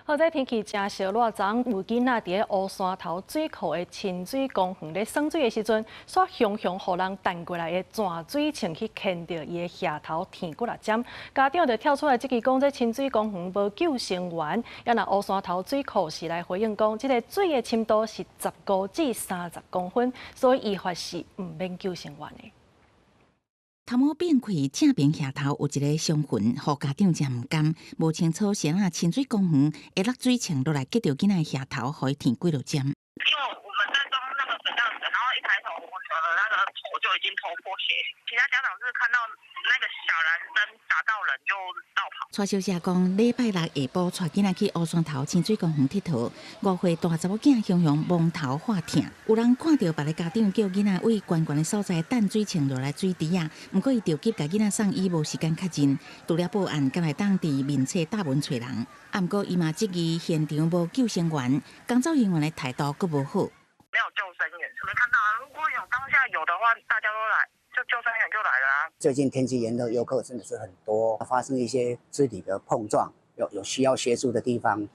好在天气真热，热昨有囡仔伫乌山头水库的清水公园咧耍水的时阵，煞熊熊互人弹过来的泉水枪去牵到伊的下头舔骨力针。家长就跳出来，即支讲这清水公园无救生员，也那乌山头水库是来回应讲，即个水的深度是15至30公分，所以依法是毋免救生员的。头毛变开，正边下头有一个伤痕，互家长真毋甘。无清楚是哪清水公园会落水枪落来击到囡仔下头，互伊舔几落针。因为我们在装那个水降水，然后一抬头，我女儿的那个头就已经头破血，其他家长是看到那个小男生打到人就绕跑。蔡小姐讲，礼拜六下晡带囡仔去乌山头清水公园佚佗，5岁大查某囝熊熊蒙头化疼，有人看到别个家长叫囡仔为悬悬的所在弹水枪落来水池啊，不过伊着急甲囡仔送医，无时间确认。除了报案，敢来当地面册大门找人。啊，不过伊嘛质疑现场无救生员，工作人员的态度佫无好。没有救生员，没看到啊。如果有当下有的话，大家都来，就救生员就来了啊。最近天气炎热，游客真的是很多，发生一些肢体的碰撞，有需要协助的地方，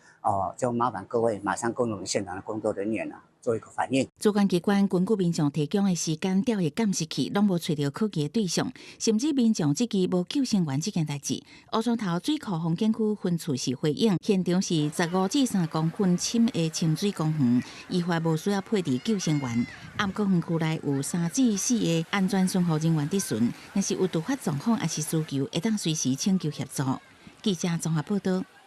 就麻烦各位马上跟我们现场的工作人员做一个反应。主管机关根据民众提供的时间调阅监视器，拢无找到可疑的对象，甚至民众质疑无救生员这件代志。乌山头水库风景区分处是回应，现场是15至30公分深的清水公园，依法无需要配置救生员。暗公园区内有3至4个安全巡护人员伫巡，若是有突发状况还是需求，会当随时请求协助。记者综合报道。